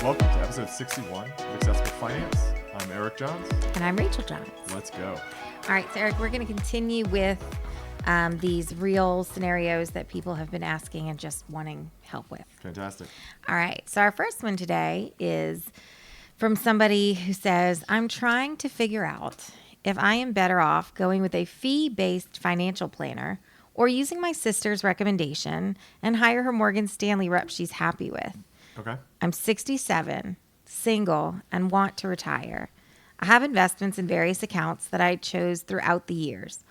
Welcome to episode 61 of Accessible Finance. I'm Eric Johns. And I'm Rachel Johns. Let's go. All right, so Eric, we're going to continue with these real scenarios that people have been asking and just wanting help with. Fantastic. All right, so our first one today is from somebody who says, I'm trying to figure out if I am better off going with a fee-based financial planner or using my sister's recommendation and hire her Morgan Stanley rep she's happy with. Okay. I'm 67, single, and want to retire. I have investments in various accounts that I chose throughout the years.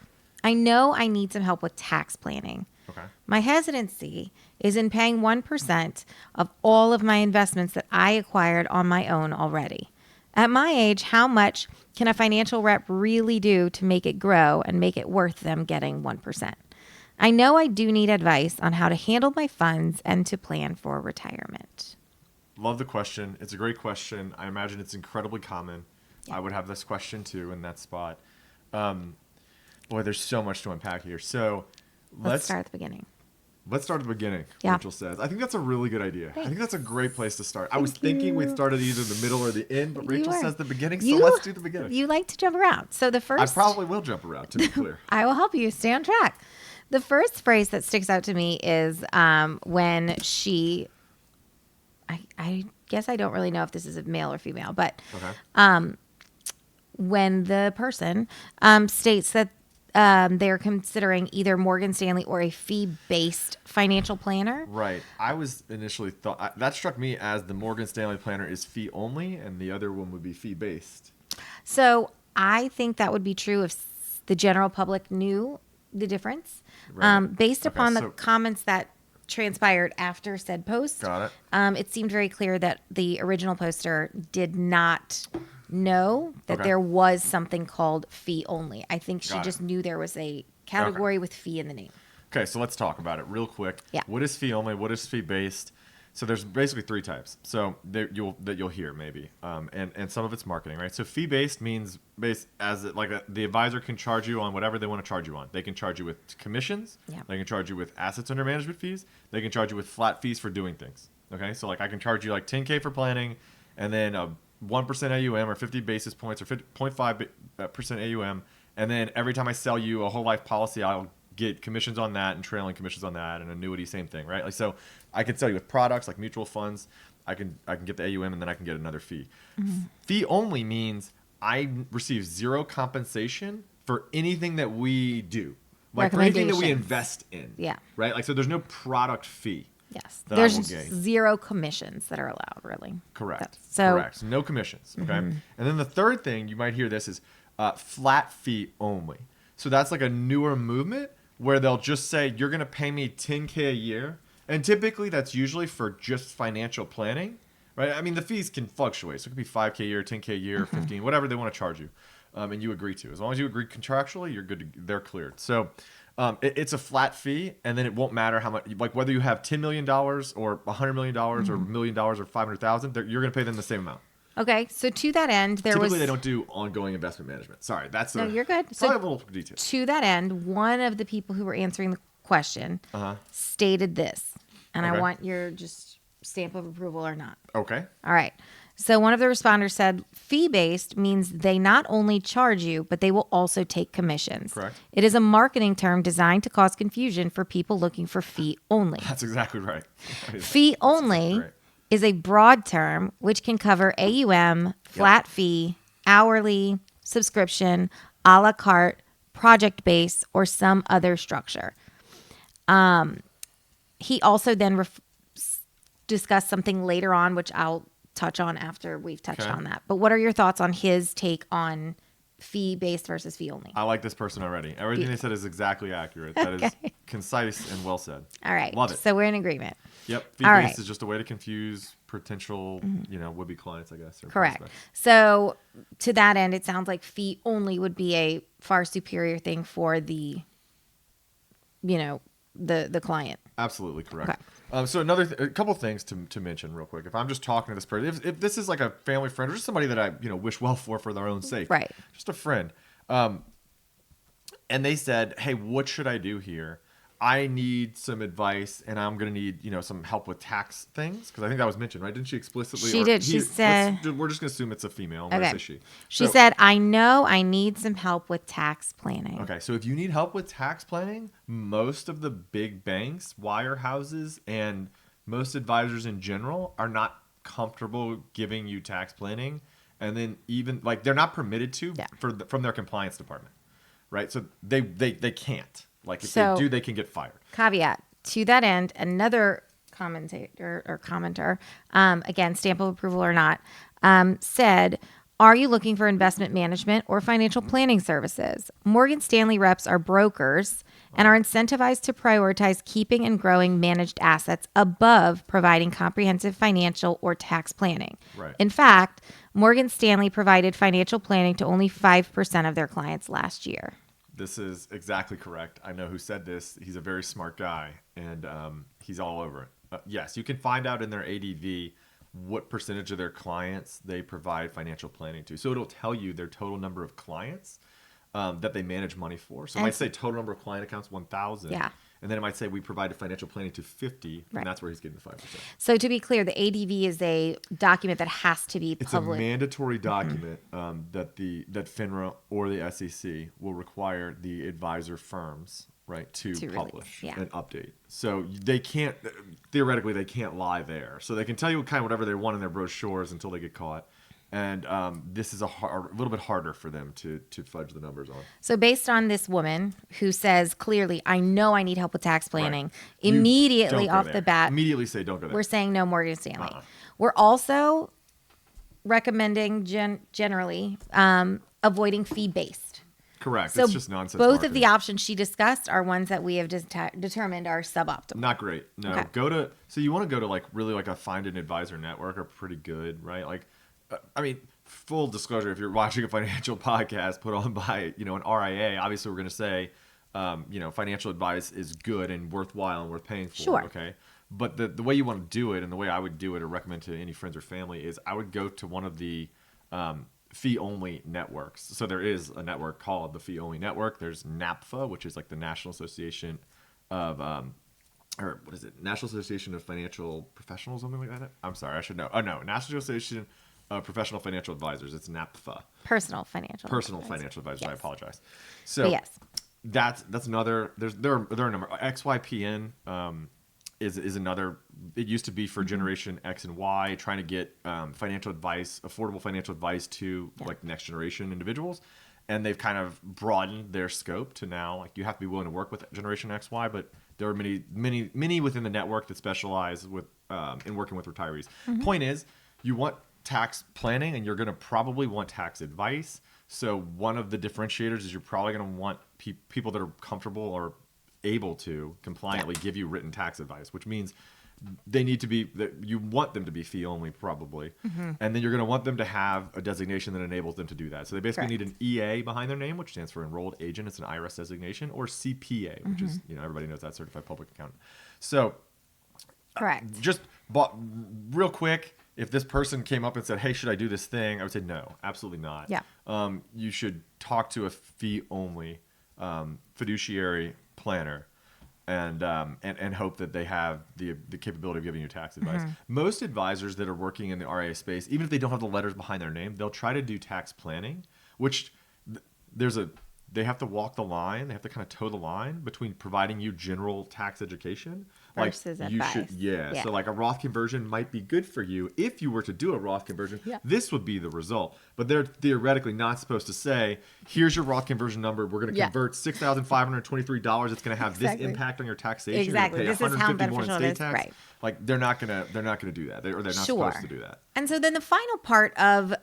I know I need some help with tax planning. Okay. My hesitancy is in paying 1% of all of my investments that I acquired on my own already. At my age, how much can a financial rep really do to make it grow and make it worth them getting 1%? I know I do need advice on how to handle my funds and to plan for retirement. Love the question. It's a great question. I imagine it's incredibly common. Yeah. I would have this question too in that spot. Boy, there's so much to unpack here. So let's start at the beginning. Let's start at the beginning, yeah. Rachel says. I think that's a really good idea. Thanks. I think that's a great place to start. I was thinking we'd start at either the middle or the end, but Rachel says the beginning, so let's do the beginning. You like to jump around. So the first... I probably will jump around, to be clear. I will help you stay on track. The first phrase that sticks out to me is when she... I guess I don't really know if this is a male or female, but okay. When the person states that they're considering either Morgan Stanley or a fee-based financial planner. Right. I was initially thought that struck me as the Morgan Stanley planner is fee only and the other one would be fee-based. So I think that would be true if the general public knew the difference. Right. Based upon the comments that transpired after said post, got it. It seemed very clear that the original poster did not know that there was something called fee only. I think she just knew there was a category with fee in the name. Okay, so let's talk about it real quick. Yeah. What is fee only? What is fee based? So there's basically three types. So you'll hear maybe, and some of it's marketing, right? So fee based means the advisor can charge you on whatever they want to charge you on. They can charge you with commissions. Yeah. They can charge you with assets under management fees. They can charge you with flat fees for doing things. Okay, so like I can charge you like $10K for planning, and then 1% AUM or 50 basis points or 0.5% AUM, and then every time I sell you a whole life policy, I'll get commissions on that and trailing commissions on that, and annuity, same thing, right? Like so, I can sell you with products like mutual funds. I can get the AUM and then I can get another fee. Mm-hmm. Fee only means I receive zero compensation for anything that we do, like for anything that we invest in. Yeah. Right. Like so, there's no product fee. Yes. There's zero commissions that are allowed, really. Correct. So no commissions. Okay. Mm-hmm. And then the third thing you might hear this is flat fee only. So that's like a newer movement where they'll just say, you're going to pay me $10K a year. And typically that's usually for just financial planning, right? I mean, the fees can fluctuate. So it could be $5K a year, $10K a year, 15, whatever they want to charge you. And you agree to. As long as you agree contractually, you're good. They're cleared. So it's a flat fee, and then it won't matter how much, like whether you have $10 million or $100 million or $1 million or $500,000, you're going to pay them the same amount. Okay, so to that end, Typically they don't do ongoing investment management. Sorry, that's no, you're good. So a little detail. To that end, one of the people who were answering the question stated this, and I want your just stamp of approval or not. Okay. All right. So one of the responders said, fee-based means they not only charge you, but they will also take commissions. Correct. It is a marketing term designed to cause confusion for people looking for fee only. That's exactly right. Fee only is a broad term which can cover AUM, flat fee, hourly, subscription, a la carte, project-based, or some other structure. He also then discussed something later on, which I'll touch on after we've touched on that. But what are your thoughts on his take on fee-based versus fee only? I like this person already. Everything they said is exactly accurate. That is concise and well said. All right. Love it. So we're in agreement. Yep. Fee-based is just a way to confuse potential, would-be clients, I guess. Correct. Prospects. So to that end, it sounds like fee only would be a far superior thing for the client. Absolutely correct. Okay. So a couple things to mention real quick. If I'm just talking to this person, if this is like a family friend or just somebody that I wish well for their own sake, right? Just a friend, and they said, "Hey, what should I do here? I need some advice, and I'm gonna need some help with tax things, because I think that was mentioned, right? Didn't she explicitly? She did. She said, we're just gonna assume it's a female. I'm gonna okay. say she. She So, said, I know I need some help with tax planning. okay, so if you need help with tax planning, most of the big banks, wirehouses, and most advisors in general are not comfortable giving you tax planning, and then even like they're not permitted to Yeah. from their compliance department, right? So they can't. Like if So- they do, they can get fired. Caveat to that end, another commenter, again, stamp of approval or not, said, are you looking for investment management or financial planning services? Morgan Stanley reps are brokers and are incentivized to prioritize keeping and growing managed assets above providing comprehensive financial or tax planning. Right. In fact, Morgan Stanley provided financial planning to only 5% of their clients last year. This is exactly correct. I know who said this. He's a very smart guy, and he's all over it. Yes, you can find out in their ADV what percentage of their clients they provide financial planning to. So it'll tell you their total number of clients that they manage money for. So it might say total number of client accounts 1,000. Yeah. And then it might say we provided financial planning to 50, Right. and that's where he's getting the 5%. So to be clear, the ADV is a document that has to be It's public. a mandatory document that FINRA or the SEC will require the advisor firms, right, to To publish release, yeah. and update. So they can't theoretically they can't lie there. So they can tell you kind of whatever they want in their brochures until they get caught. And this is a little bit harder for them to fudge the numbers on. So based on this woman who says clearly, I know I need help with tax planning, Right. You immediately don't go off there. the bat, Immediately say don't go there. we're saying no Morgan Stanley. Uh-uh. We're also recommending generally avoiding fee-based. Correct. So It's just nonsense. both of marketing. the options she discussed are ones that we have determined are suboptimal. Not great. No. Okay. So you want to go to like really like a find an advisor network are pretty good, right? Like, I mean, full disclosure, if you're watching a financial podcast put on by, an RIA, obviously we're going to say, financial advice is good and worthwhile and worth paying for. Sure. Okay. But the way you want to do it and the way I would do it or recommend to any friends or family is I would go to one of the, fee-only networks. So there is a network called the Fee-Only Network. There's NAPFA, which is like the National Association of, or what is it? National Association of Financial Professionals, something like that. I'm sorry, I should know. Oh no, National Association of Professional Financial Advisors. It's NAPFA. Personal financial Financial advisors. Yes. I apologize. So But yes. that's another. There are a number. XYPN is another. It used to be for Generation X and Y, trying to get financial advice, affordable financial advice to like next generation individuals, and they've kind of broadened their scope to now like you have to be willing to work with Generation X, Y, but there are many within the network that specialize with in working with retirees. Point is, you want tax planning, and you're going to probably want tax advice. So one of the differentiators is you're probably going to want people that are comfortable or able to compliantly give you written tax advice, which means they need to be that you want them to be fee only probably, and then you're going to want them to have a designation that enables them to do that. So they basically need an EA behind their name, which stands for enrolled agent. It's an IRS designation, or CPA, which is everybody knows that, certified public accountant. So Correct. just real quick, if this person came up and said, "Hey, should I do this thing?" I would say no, absolutely not. Yeah. You should talk to a fee only fiduciary planner. And hope that they have the capability of giving you tax advice. Most advisors that are working in the RIA space, even if they don't have the letters behind their name, they'll try to do tax planning, which they have to walk the line. They have to kind of toe the line between providing you general tax education versus advice. So like a Roth conversion might be good for you if you were to do a Roth conversion. Yeah. This would be the result, but they're theoretically not supposed to say, "Here's your Roth conversion number. We're going to convert $6,523. It's going to have this impact on your taxation. Exactly. You're This going to is pay how $150 more in beneficial state it is. tax." Right. Like they're not going to do that. They're not supposed to do that. And so then the final part of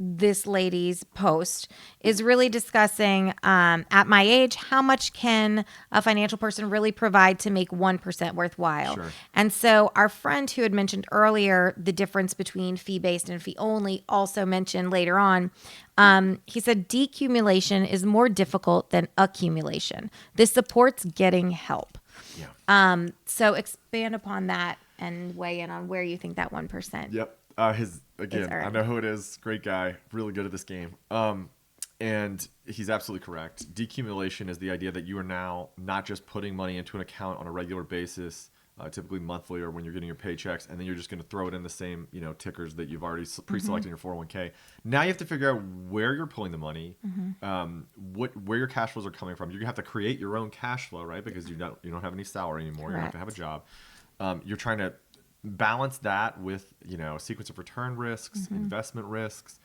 this lady's post is really discussing at my age, how much can a financial person really provide to make 1% worthwhile? Sure. And so our friend who had mentioned earlier the difference between fee-based and fee-only also mentioned later on, he said decumulation is more difficult than accumulation. This supports getting help. Yeah. So expand upon that and weigh in on where you think that 1%. Yep. I know who it is. Great guy. Really good at this game. And he's absolutely correct. Decumulation is the idea that you are now not just putting money into an account on a regular basis, typically monthly or when you're getting your paychecks, and then you're just going to throw it in the same, tickers that you've already pre-selected in your 401k. Now you have to figure out where you're pulling the money, where your cash flows are coming from. You have to create your own cash flow, right? Because you don't have any salary anymore. Correct. You have to have a job. You're trying to balance that with a sequence of return risks, investment risks,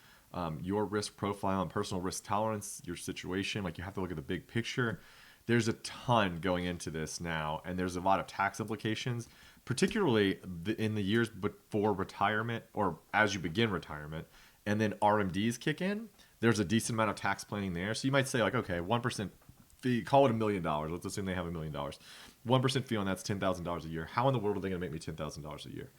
your risk profile and personal risk tolerance, your situation. Like, you have to look at the big picture. There's a ton going into this now, and there's a lot of tax implications, particularly in the years before retirement or as you begin retirement, and then RMDs kick in. There's a decent amount of tax planning there. So you might say, like, okay, 1% fee, call it $1 million. Let's assume they have $1 million. 1% fee on that's $10,000 a year. How in the world are they going to make me $10,000 a year?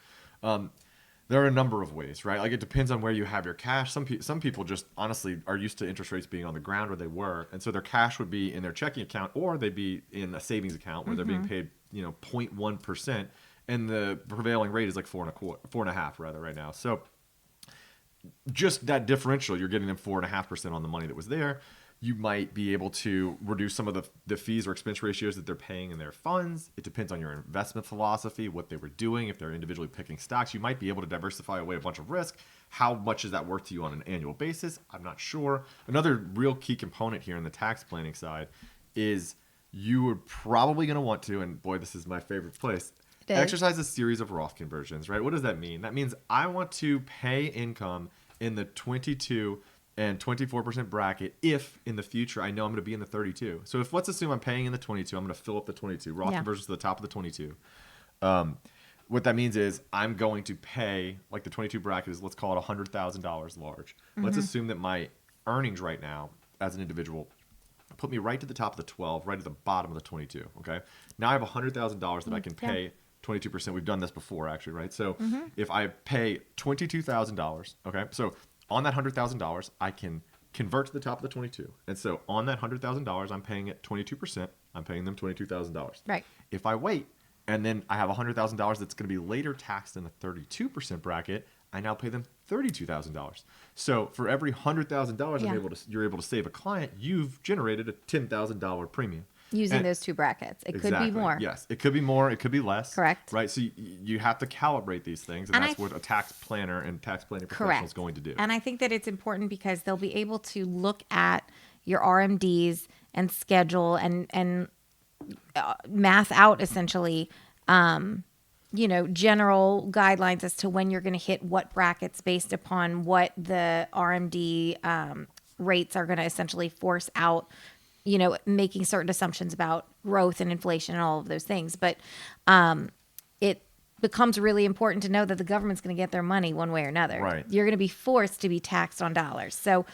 There are a number of ways, right? Like, it depends on where you have your cash. Some people just honestly are used to interest rates being on the ground where they were, and so their cash would be in their checking account, or they'd be in a savings account where they're being paid 0.1%, and the prevailing rate is like 4.5 rather right now. So just that differential, you're getting them 4.5% on the money that was there. You might be able to reduce some of the fees or expense ratios that they're paying in their funds. It depends on your investment philosophy, what they were doing. If they're individually picking stocks, you might be able to diversify away a bunch of risk. How much is that worth to you on an annual basis? I'm not sure. Another real key component here in the tax planning side is you are probably going to want to, and boy, this is my favorite place, exercise a series of Roth conversions, right? What does that mean? That means I want to pay income in the 22 and 24% bracket if in the future I know I'm going to be in the 32. So if, let's assume I'm paying in the 22, I'm going to fill up the 22. Roth conversions to the top of the 22. What that means is I'm going to pay, like, the 22 bracket is, let's call it $100,000 large. Let's assume that my earnings right now as an individual put me right to the top of the 12, right at the bottom of the 22. Okay. Now I have $100,000 that I can pay 22%. We've done this before, actually, right? So if I pay $22,000, okay, so on that $100,000, I can convert to the top of the 22. And so on that $100,000, I'm paying it 22%. I'm paying them $22,000. Right. If I wait, and then I have $100,000 that's going to be later taxed in the 32% bracket, I now pay them $32,000. So for every $100,000 you're able to save a client, you've generated a $10,000 premium. Using those two brackets. It could be more. Yes, it could be more. It could be less. Correct. Right. So you have to calibrate these things, and that's what a tax planner and tax planning professional is going to do. And I think that it's important because they'll be able to look at your RMDs and schedule and math out essentially, general guidelines as to when you're going to hit what brackets based upon what the RMD rates are going to essentially force out. Making certain assumptions about growth and inflation and all of those things. But it becomes really important to know that the government's going to get their money one way or another. Right. You're going to be forced to be taxed on dollars. So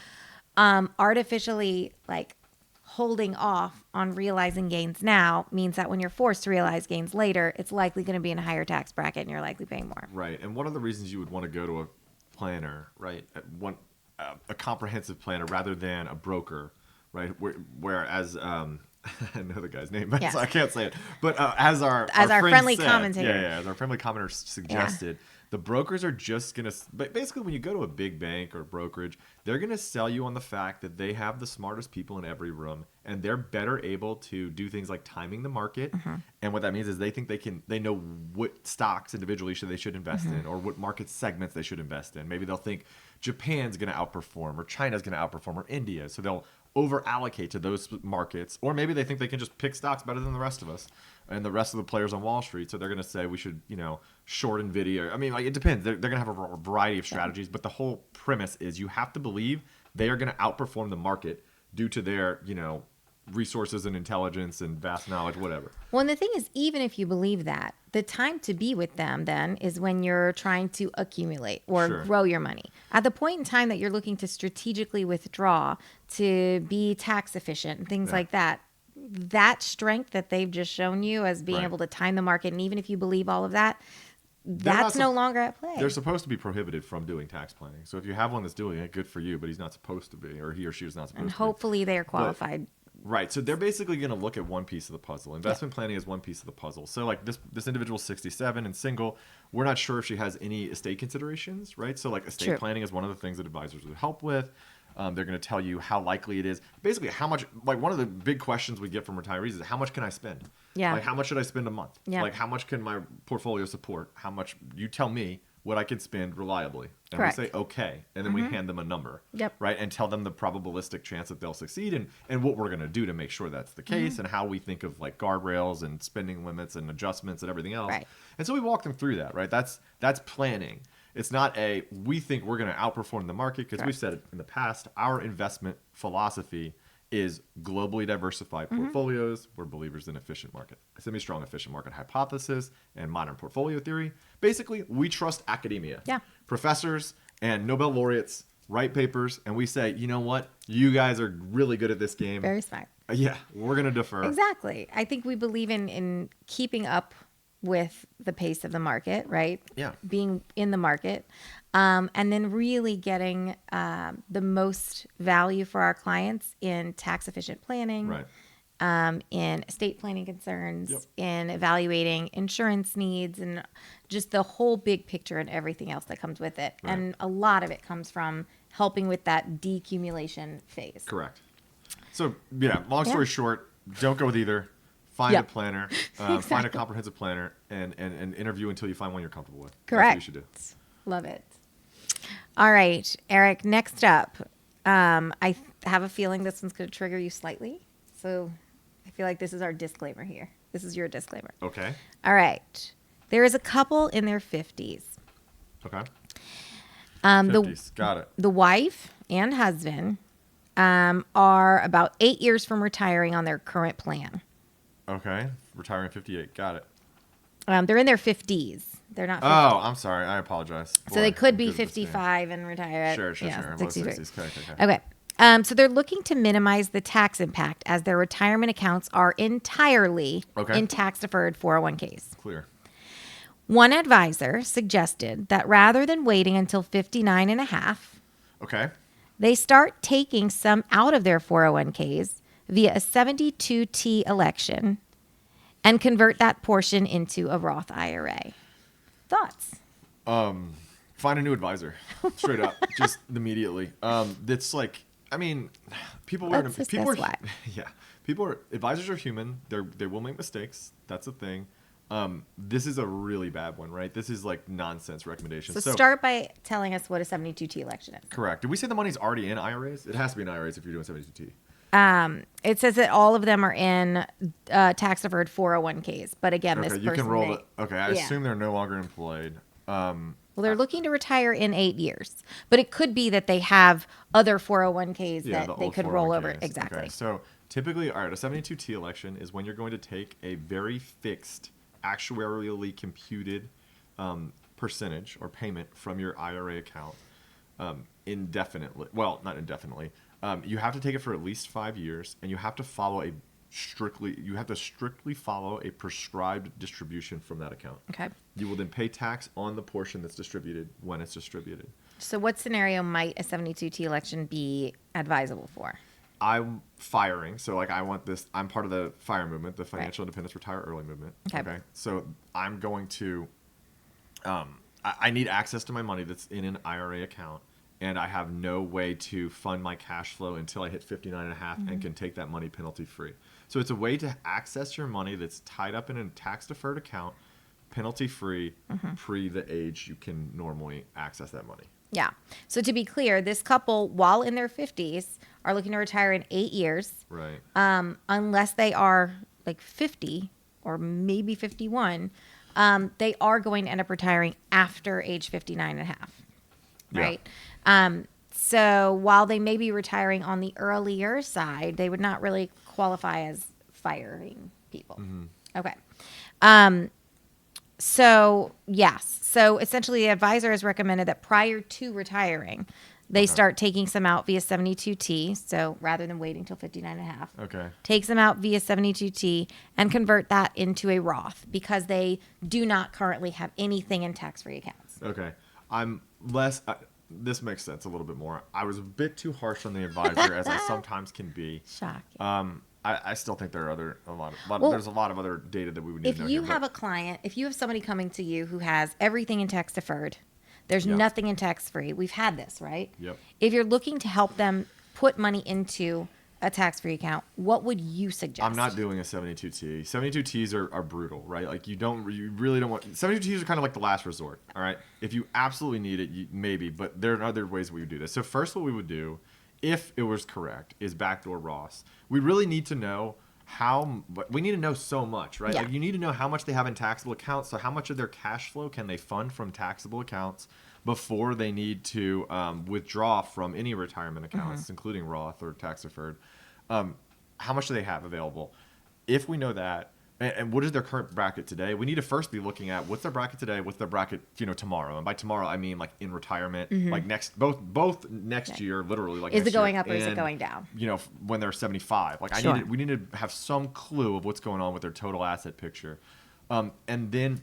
artificially, like, holding off on realizing gains now means that when you're forced to realize gains later, it's likely going to be in a higher tax bracket and you're likely paying more. Right. And one of the reasons you would want to go to a planner, right, a comprehensive planner rather than a broker, right? Whereas I know the guy's name, but so I can't say it. But as our friendly said, commentator, as our friendly commentator suggested, the brokers are just gonna. But basically, when you go to a big bank or brokerage, they're gonna sell you on the fact that they have the smartest people in every room, and they're better able to do things like timing the market. And what that means is they think they know what stocks individually they should invest in, or what market segments they should invest in. Maybe they'll think Japan's gonna outperform, or China's gonna outperform, or India. So they'll over allocate to those markets, or maybe they think they can just pick stocks better than the rest of us and the rest of the players on Wall Street. So they're going to say we should, short Nvidia. I mean, like, it depends. They're going to have a variety of strategies, but the whole premise is you have to believe they are going to outperform the market due to their, resources and intelligence and vast knowledge, whatever. Well, and the thing is, even if you believe that, the time to be with them then is when you're trying to accumulate or grow your money. At the point in time that you're looking to strategically withdraw to be tax efficient and things like that, that strength that they've just shown you as being able to time the market, and even if you believe all of that, that's no longer at play. They're supposed to be prohibited from doing tax planning. So if you have one that's doing it, good for you, but he's not supposed to be, or he or she is not supposed to be. And hopefully they are qualified Right. So they're basically going to look at one piece of the puzzle. Investment planning is one piece of the puzzle. So like this individual's 67 and single. We're not sure if she has any estate considerations, right? So like estate True. planning is one of the things that advisors would help with. They're going to tell you how likely it is. Basically, how much. Like one of the big questions we get from retirees is how much can I spend? Yeah. Like how much should I spend a month? Yeah. Like how much can my portfolio support? How much you tell me what I can spend reliably, and Correct. we say okay, and then we hand them a number. Yep. Right, and tell them the probabilistic chance that they'll succeed, and what we're going to do to make sure that's the case, and how we think of like guardrails and spending limits and adjustments and everything else. Right. And so we walk them through that. Right. That's planning. It's not we think we're going to outperform the market, because we've said it in the past. Our investment philosophy is globally diversified portfolios. We're believers in efficient market, semi-strong efficient market hypothesis, and modern portfolio theory. Basically, we trust academia. Yeah. Professors and Nobel laureates write papers, and we say, you know what? You guys are really good at this game. Very smart. Yeah, we're going to defer. Exactly. I think we believe in keeping up with the pace of the market, right? Yeah. Being in the market, and then really getting the most value for our clients in tax efficient planning, Right. in estate planning concerns, Yep. in evaluating insurance needs, and just the whole big picture and everything else that comes with it. Right. And a lot of it comes from helping with that decumulation phase. Correct. So, yeah, long story short, don't go with either. Find Yep. a planner, find a comprehensive planner, and interview until you find one you're comfortable with. Correct. That's what you should do. Love it. All right, Eric, next up, I have a feeling this one's going to trigger you slightly. So I feel like this is our disclaimer here. This is your disclaimer. Okay. All right. There is a couple in their 50s. Okay. 50s. Got it. The wife and husband are about 8 years from retiring on their current plan. Okay. Retiring 58. Got it. They're in their 50s. They're not 50. Oh, I'm sorry. I apologize. So they could be I'm good with this game. 55 and retire at Sure. Low 63. 60s. Okay. Okay. So they're looking to minimize the tax impact as their retirement accounts are entirely in tax-deferred 401ks. Clear. One advisor suggested that rather than waiting until 59 and a half, Okay. they start taking some out of their 401ks via a 72T election and convert that portion into a Roth IRA. Thoughts? Find a new advisor. Straight up. Just immediately. That's like, I mean, people are why. Yeah. Advisors are human. They will make mistakes. That's a thing. This is a really bad one, right? This is like nonsense recommendations. So start by telling us what a 72T election is. Correct. Did we say the money's already in IRAs? It has to be in IRAs if you're doing 72T. It says that all of them are in tax-deferred 401ks. But again, this person you can roll may- it. Okay, I assume they're no longer employed. Well, they're looking to retire in 8 years. But it could be that they have other 401ks that the they old could roll over. 401ks. Exactly. Okay, so typically, all right, a 72T election is when you're going to take a very fixed, actuarially computed percentage or payment from your IRA account indefinitely. Well, not indefinitely. You have to take it for at least 5 years, and you have to strictly follow a prescribed distribution from that account. Okay. You will then pay tax on the portion that's distributed when it's distributed. So what scenario might a 72T election be advisable for? I'm firing, so like I want this. I'm part of the FIRE movement, the Financial Independence Retire Early movement. Okay. So I'm going to. I need access to my money that's in an IRA account, and I have no way to fund my cash flow until I hit 59 and a half and can take that money penalty free. So it's a way to access your money that's tied up in a tax deferred account, penalty free, pre the age you can normally access that money. Yeah. So to be clear, this couple, while in their 50s, are looking to retire in 8 years. Right. Unless they are like 50 or maybe 51, they are going to end up retiring after age 59 and a half. Right. So while they may be retiring on the earlier side, they would not really qualify as firing people. Okay. So yes. So essentially the advisor has recommended that prior to retiring, they start taking some out via 72T. So rather than waiting till 59 and a half, take some out via 72T and convert that into a Roth because they do not currently have anything in tax-free accounts. Okay. I'm less, this makes sense a little bit more. I was a bit too harsh on the advisor as I sometimes can be. Shocking. I still think there are Well, there's a lot of other data that we would need if to know you here, have but- a client, if you have somebody coming to you who has everything in tax deferred, there's Yep. nothing in tax free. We've had this, right? Yep. If you're looking to help them put money into a tax free account, what would you suggest? I'm not doing a 72T. 72Ts are brutal, right? Like you really don't want 72Ts are kind of like the last resort. All right. If you absolutely need it, maybe, but there are other ways we would do this. So first, what we would do, if it was correct, is backdoor Ross. We really need to know we need to know so much, right? Yeah. Like you need to know how much they have in taxable accounts. So how much of their cash flow can they fund from taxable accounts before they need to withdraw from any retirement accounts, including Roth or tax deferred. How much do they have available? If we know that, and what is their current bracket today, we need to first be looking at what's their bracket today, what's their bracket, tomorrow. And by tomorrow, I mean like in retirement, like both next year, literally. Like Is next it going year, up or is it and, going down? When they're 75. Like Sure. we need to have some clue of what's going on with their total asset picture. And then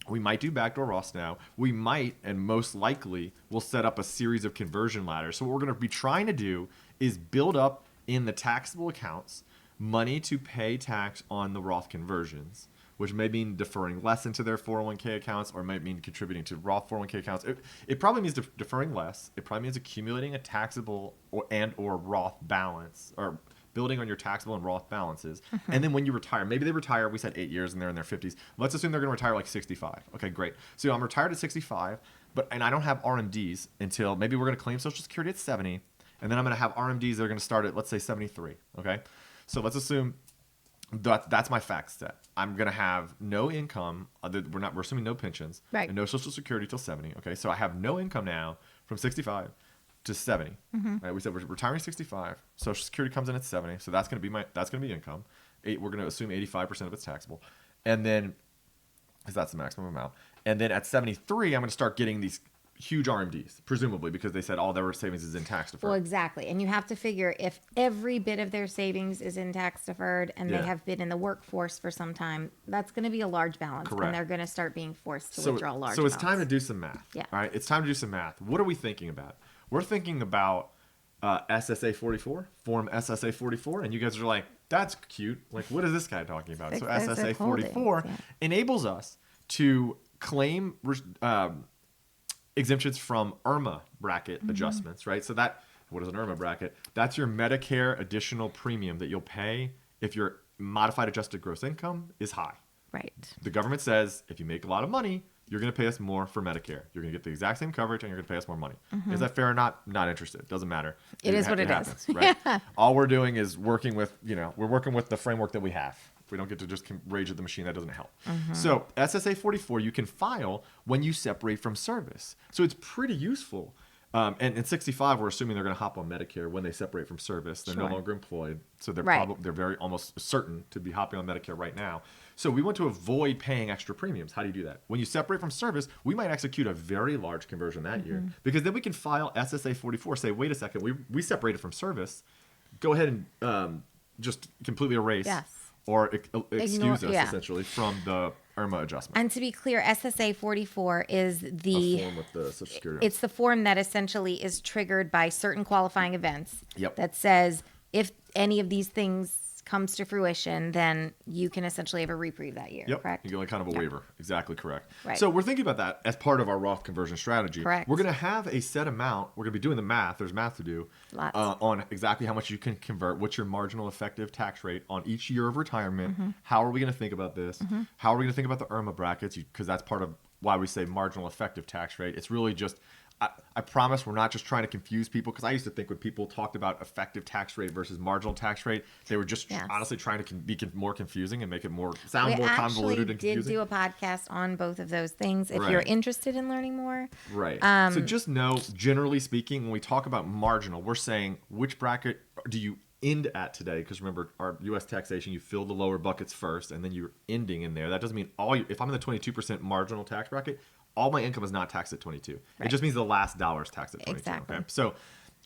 we might do backdoor Ross now. We might, and most likely, we'll set up a series of conversion ladders. So what we're going to be trying to do is build up in the taxable accounts money to pay tax on the Roth conversions, which may mean deferring less into their 401k accounts, or might mean contributing to Roth 401k accounts. It probably means deferring less. It probably means accumulating a taxable or Roth balance, or building on your taxable and Roth balances. And then when you retire, maybe they retire, we said 8 years and they're in their 50s. Let's assume they're going to retire like 65. Okay, great. So I'm retired at 65, and I don't have RMDs until maybe we're going to claim Social Security at 70. And then I'm going to have RMDs that are going to start at, let's say, 73. Okay. So let's assume that's my fact set. I'm going to have no income. We're assuming no pensions. Right. And no Social Security till 70. Okay. So I have no income now from 65 to 70. Right. We said we're retiring 65. Social Security comes in at 70. So that's going to be income. We're going to assume 85% of it's taxable. And then, because that's the maximum amount. And then at 73, I'm going to start getting these huge RMDs, presumably, because they said all their savings is in tax deferred. Well, exactly. And you have to figure if every bit of their savings is in tax deferred and they have been in the workforce for some time, that's going to be a large balance. Correct. And they're going to start being forced to withdraw large So it's amounts. time to do some math. Yeah. All right. It's time to do some math. What are we thinking about? We're thinking about SSA 44, Form SSA 44. And you guys are like, that's cute. Like, what is this guy talking about? So Excessive SSA 44 holdings, enables us to claim exemptions from IRMA bracket adjustments, right? So what is an IRMA bracket? That's your Medicare additional premium that you'll pay if your modified adjusted gross income is high. Right. The government says if you make a lot of money, you're going to pay us more for Medicare. You're going to get the exact same coverage and you're going to pay us more money. Is that fair or not? Not interested. Doesn't matter. It is what it is. happens, right? All we're doing is working with the framework that we have. We don't get to just rage at the machine. That doesn't help. So SSA 44, you can file when you separate from service. So it's pretty useful. And in 65, we're assuming they're going to hop on Medicare when they separate from service. They're no Sure. longer employed. So they're Right. they're very almost certain to be hopping on Medicare right now. So we want to avoid paying extra premiums. How do you do that? When you separate from service, we might execute a very large conversion that year, because then we can file SSA 44, say, wait a second, we separated from service. Go ahead and just completely erase. Yes. Or excuse us, yeah. essentially, from the IRMA adjustment. And to be clear, SSA 44 is A the form with the Social Security. it's the form that essentially is triggered by certain qualifying events. Yep. That says if any of these things comes to fruition, then you can essentially have a reprieve that year. Yep. Correct. You get like kind of a waiver. Exactly correct. Right. So we're thinking about that as part of our Roth conversion strategy. Correct. We're going to have a set amount. We're going to be doing the math. There's math to do Lots. on exactly how much you can convert. What's your marginal effective tax rate on each year of retirement? How are we going to think about this? How are we going to think about the IRMA brackets? Because that's part of why we say marginal effective tax rate. It's really just, I promise we're not just trying to confuse people, because I used to think when people talked about effective tax rate versus marginal tax rate, they were just Yes. honestly trying to be more confusing and make it sound more convoluted and We confusing. did do a podcast on both of those things. If Right. you're interested in learning more, Right. So just know, generally speaking, when we talk about marginal, we're saying which bracket do you end at today? Because remember, our U.S. taxation, you fill the lower buckets first, and then you're ending in there. That doesn't mean if I'm in the 22% marginal tax bracket, all my income is not taxed at 22. It Right. just means the last dollar is taxed at 22. Exactly. Okay? So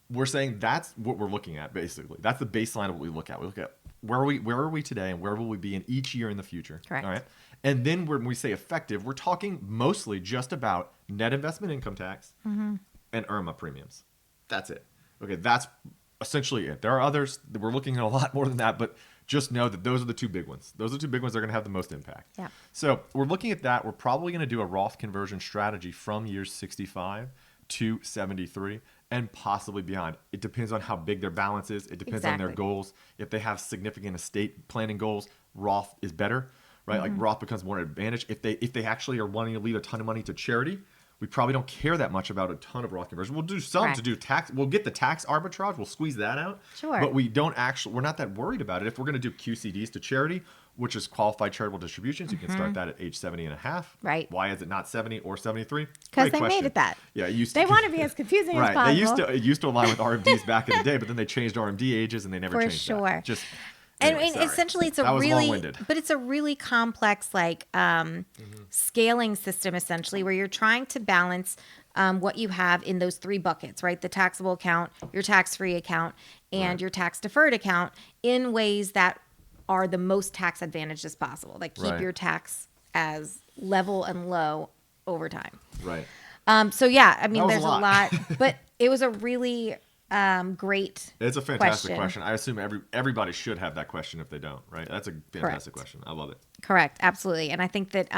we're saying that's what we're looking at, basically. That's the baseline of what we look at. We look at where are we today and where will we be in each year in the future. Correct. All right. And then when we say effective, we're talking mostly just about net investment income tax and IRMA premiums. That's it. Okay, that's essentially it. There are others. We're looking at a lot more than that, but just know that those are the two big ones. Those are the two big ones that are going to have the most impact. Yeah. So we're looking at that. We're probably going to do a Roth conversion strategy from years 65 to 73 and possibly beyond. It depends on how big their balance is. It depends on their Exactly. goals. If they have significant estate planning goals, Roth is better, right? Like Roth becomes more an advantage. If they actually are wanting to leave a ton of money to charity, we probably don't care that much about a ton of Roth conversion. We'll do some Correct. to do tax. We'll get the tax arbitrage. We'll squeeze that out. Sure. But we're not that worried about it. If we're going to do QCDs to charity, which is qualified charitable distributions, you can start that at age 70 and a half. Right. Why is it not 70 or 73? Because Great they question. made it that. Yeah, it used They to. want to be as confusing as Right. possible. It used to align with RMDs back in the day, but then they changed RMD ages and they never For changed sure. that. Just And, anyway, and sorry. essentially, it's That a was really, long-winded. but it's a really complex, like scaling system, essentially, where you're trying to balance what you have in those three buckets, right? The taxable account, your tax-free account, and Right. your tax-deferred account in ways that are the most tax advantaged as possible, that keep Right. your tax as level and low over time. Right. So yeah, I mean, was a there's a lot. lot, but it was a really great. It's a fantastic question. I assume everybody should have that question if they don't, right? That's a fantastic question. I love it. Correct, absolutely, and I think that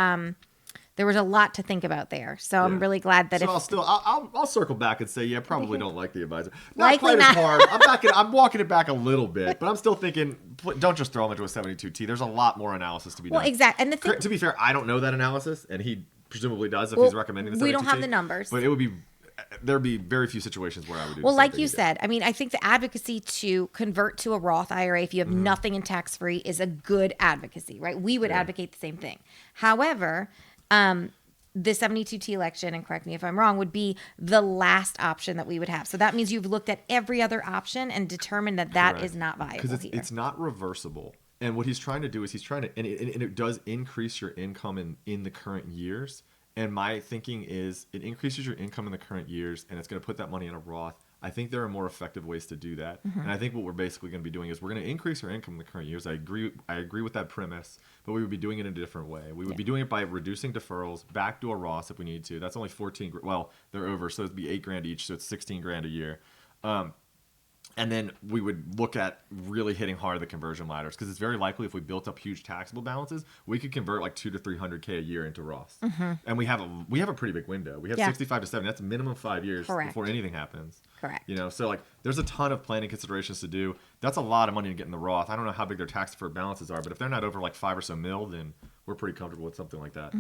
there was a lot to think about there. So I'm Yeah. really glad that So I'll circle back and say, yeah, probably don't like the advisor. Not Likely quite not. as hard. I'm walking it back a little bit, but I'm still thinking, don't just throw them into a 72T. There's a lot more analysis to be done. well, exactly, and the thing, To be fair, I don't know that analysis, and he presumably does if Well, he's recommending the 72T. we don't have the numbers. But there'd be very few situations where I would do. well, the same like thing you he did. said, I mean, I think the advocacy to convert to a Roth IRA if you have nothing in tax free is a good advocacy, right? We would Yeah. advocate the same thing. However, the 72T election, and correct me if I'm wrong, would be the last option that we would have. So that means you've looked at every other option and determined that that Correct. is not viable because here. it's not reversible. And what he's trying to do is and it does increase your income in the current years. And my thinking is it increases your income in the current years, and it's going to put that money in a Roth. I think there are more effective ways to do that. And I think what we're basically going to be doing is we're going to increase our income in the current years. I agree with that premise, but we would be doing it in a different way. We would be doing it by reducing deferrals back to a Roth if we need to. That's only 14. Well, they're over, so it'd be $8,000 each, so it's 16 grand a year. And then we would look at really hitting hard the conversion ladders, because it's very likely if we built up huge taxable balances, we could convert like 200 to 300K a year into Roths. And we have a pretty big window. We have Yeah. 65 to 70. That's minimum 5 years Correct. before anything happens. Correct. You know, so like there's a ton of planning considerations to do. That's a lot of money to get in the Roth. I don't know how big their tax deferred balances are, but if they're not over like 5 or so mil, then we're pretty comfortable with something like that.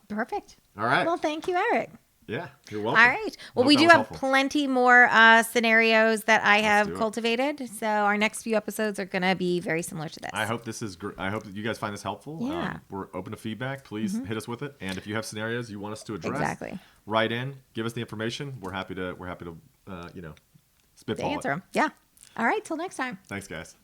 Perfect. All right. Well, thank you, Eric. Yeah, you're welcome. All right. Well, Hope we that do was have helpful. plenty more scenarios that I do have it. cultivated. So our next few episodes are going to be very similar to this. I hope this is I hope that you guys find this helpful. Yeah. We're open to feedback. Please hit us with it. And if you have scenarios you want us to address, Exactly. write in, give us the information. We're happy to To spitball answer it. them. Yeah. All right. Till next time. Thanks, guys.